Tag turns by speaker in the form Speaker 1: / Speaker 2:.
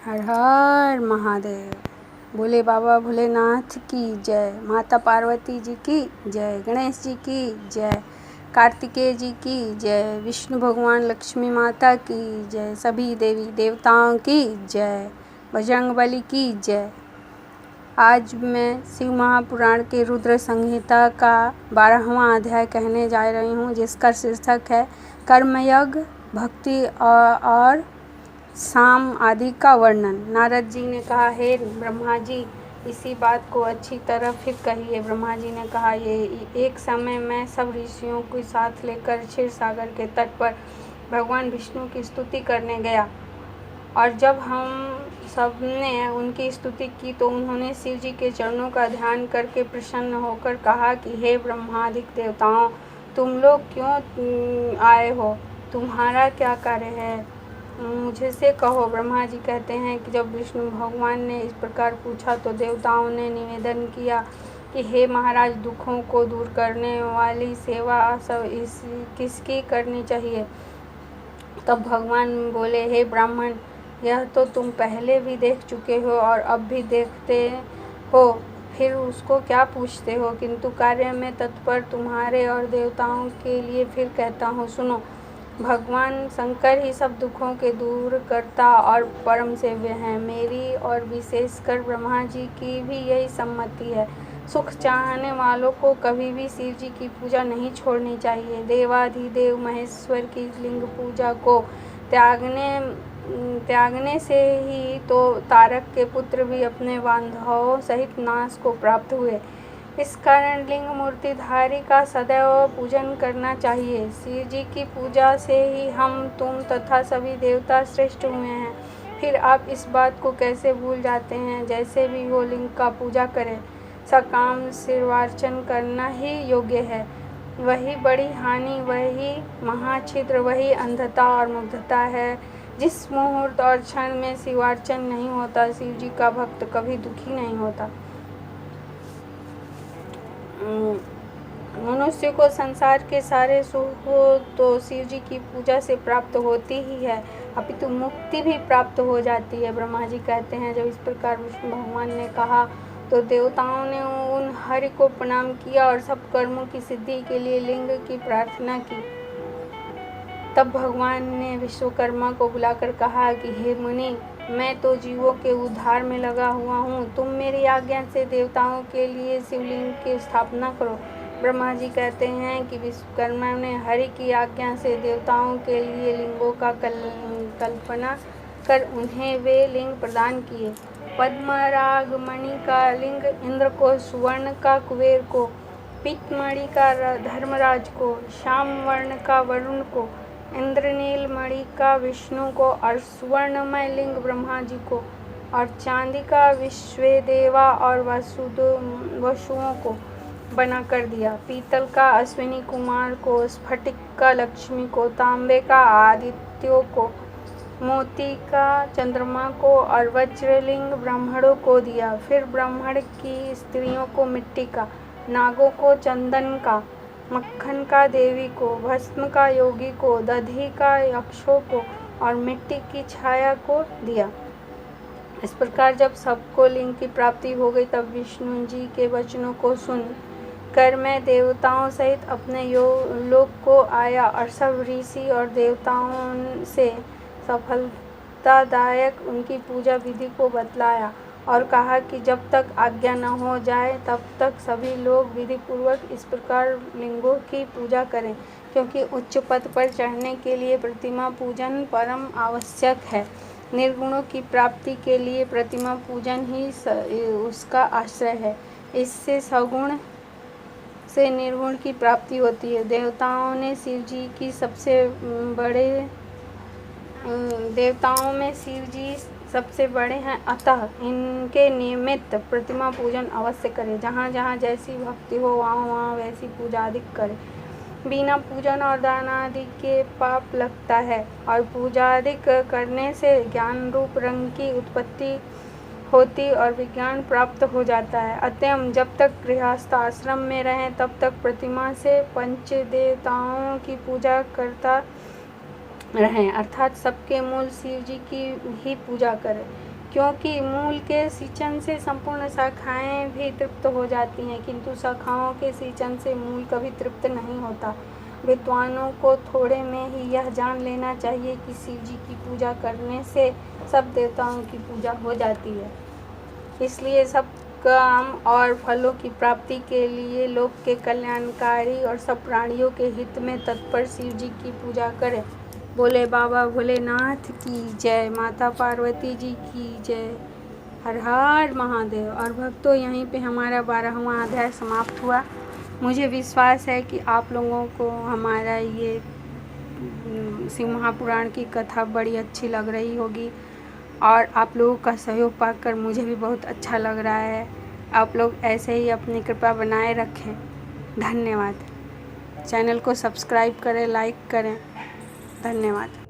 Speaker 1: हर हर महादेव। भोले बाबा भोलेनाथ की जय, माता पार्वती जी की जय, गणेश जी की जय, कार्तिकेय जी की जय, विष्णु भगवान लक्ष्मी माता की जय, सभी देवी देवताओं की जय, बजरंगबली की जय। आज मैं शिव महापुराण के रुद्र संहिता का 12वां अध्याय कहने जा रही हूँ, जिसका शीर्षक है कर्मयज्ञ, भक्ति और साम आदि का वर्णन। नारद जी ने कहा, हे ब्रह्मा जी, इसी बात को अच्छी तरह फिर कहिए। ब्रह्मा जी ने कहा, ये एक समय मैं सब ऋषियों को साथ लेकर क्षीर सागर के तट पर भगवान विष्णु की स्तुति करने गया, और जब हम सबने उनकी स्तुति की तो उन्होंने शिव जी के चरणों का ध्यान करके प्रसन्न होकर कहा कि हे ब्रह्मादिक देवताओं, तुम लोग क्यों आए हो? तुम्हारा क्या कार्य है? मुझसे कहो। ब्रह्मा जी कहते हैं कि जब विष्णु भगवान ने इस प्रकार पूछा तो देवताओं ने निवेदन किया कि हे महाराज, दुखों को दूर करने वाली सेवा सब किसकी करनी चाहिए? तब भगवान बोले, हे ब्राह्मण, यह तो तुम पहले भी देख चुके हो और अब भी देखते हो, फिर उसको क्या पूछते हो? किंतु कार्य में तत्पर तुम्हारे और देवताओं के लिए फिर कहता हूँ, सुनो। भगवान शंकर ही सब दुखों के दूर करता और परम सेव्य हैं। मेरी और विशेषकर ब्रह्मा जी की भी यही सम्मति है। सुख चाहने वालों को कभी भी शिव जी की पूजा नहीं छोड़नी चाहिए। देवाधिदेव महेश्वर की लिंग पूजा को त्यागने से ही तो तारक के पुत्र भी अपने बांधवों सहित नाश को प्राप्त हुए। इस कारण लिंग मूर्तिधारी का सदैव पूजन करना चाहिए। शिव जी की पूजा से ही हम, तुम तथा सभी देवता श्रेष्ठ हुए हैं। फिर आप इस बात को कैसे भूल जाते हैं? जैसे भी हो, लिंग का पूजा करें। सकाम शिवार्चन करना ही योग्य है। वही बड़ी हानि, वही महाछिद्र, वही अंधता और मुग्धता है। जिस मुहूर्त और क्षण में शिवार्चन नहीं होता, शिव जी का भक्त कभी दुखी नहीं होता। मनुष्य को संसार के सारे सुख तो शिव जी की पूजा से प्राप्त होती ही है, अपितु मुक्ति भी प्राप्त हो जाती है। ब्रह्मा जी कहते हैं, जब इस प्रकार विष्णु भगवान ने कहा तो देवताओं ने उन हरि को प्रणाम किया और सब कर्मों की सिद्धि के लिए लिंग की प्रार्थना की। तब भगवान ने विश्वकर्मा को बुलाकर कहा कि हे मुनि, मैं तो जीवों के उद्धार में लगा हुआ हूँ। तुम मेरी आज्ञा से देवताओं के लिए शिवलिंग की स्थापना करो। ब्रह्मा जी कहते हैं कि विश्वकर्मा ने हरि की आज्ञा से देवताओं के लिए लिंगों का कल्पना कर उन्हें वे लिंग प्रदान किए। पद्मराग मणि का लिंग इंद्र को, सुवर्ण का कुबेर को, पीतमणि का धर्मराज को, श्याम वर्ण का वरुण को, इंद्रनील मणि का विष्णु को, और सुवर्णमय लिंग ब्रह्मा जी को, और चांदी का विश्वेदेवा और वसुओं को बना कर दिया। पीतल का अश्विनी कुमार को, स्फटिक का लक्ष्मी को, तांबे का आदित्यों को, मोती का चंद्रमा को और वज्रलिंग ब्राह्मणों को दिया। फिर ब्राह्मण की स्त्रियों को मिट्टी का, नागों को चंदन का, मक्खन का देवी को, भस्म का योगी को, दधी का यक्षों को और मिट्टी की छाया को दिया। इस प्रकार जब सबको लिंग की प्राप्ति हो गई, तब विष्णु जी के वचनों को सुन कर मैं देवताओं सहित अपने लोक को आया और सब ऋषि और देवताओं से सफलतादायक उनकी पूजा विधि को बतलाया और कहा कि जब तक आज्ञा न हो जाए तब तक सभी लोग विधि पूर्वक इस प्रकार लिंगों की पूजा करें, क्योंकि उच्च पद पर चढ़ने के लिए प्रतिमा पूजन परम आवश्यक है। निर्गुणों की प्राप्ति के लिए प्रतिमा पूजन ही उसका आश्रय है। इससे सगुण से निर्गुण की प्राप्ति होती है। देवताओं में शिव जी सबसे बड़े हैं, अतः इनके नियमित प्रतिमा पूजन अवश्य करें। जहाँ जहाँ जैसी भक्ति हो वहाँ वहाँ वैसी पूजा आदि करें। बिना पूजन और दान आदि के पाप लगता है, और पूजा आदि करने से ज्ञान रूप रंग की उत्पत्ति होती और विज्ञान प्राप्त हो जाता है। अतएव जब तक गृहस्थ आश्रम में रहें तब तक प्रतिमा से पंच देवताओं की पूजा करता रहें, अर्थात सबके मूल शिव जी की ही पूजा करें। क्योंकि मूल के सिंचन से संपूर्ण शाखाएं भी तृप्त हो जाती हैं, किंतु शाखाओं के सिंचन से मूल कभी तृप्त नहीं होता। विद्वानों को थोड़े में ही यह जान लेना चाहिए कि शिव जी की पूजा करने से सब देवताओं की पूजा हो जाती है। इसलिए सब काम और फलों की प्राप्ति के लिए लोक के कल्याणकारी और सब प्राणियों के हित में तत्पर शिव जी की पूजा करें। बोले बाबा भोलेनाथ की जय, माता पार्वती जी की जय, हर हर महादेव। और भक्तों, यहीं पे हमारा 12वां अध्याय समाप्त हुआ। मुझे विश्वास है कि आप लोगों को हमारा ये शिव महापुराण की कथा बड़ी अच्छी लग रही होगी और आप लोगों का सहयोग पाकर मुझे भी बहुत अच्छा लग रहा है। आप लोग ऐसे ही अपनी कृपा बनाए रखें। धन्यवाद। चैनल को सब्सक्राइब करें, लाइक करें। धन्यवाद।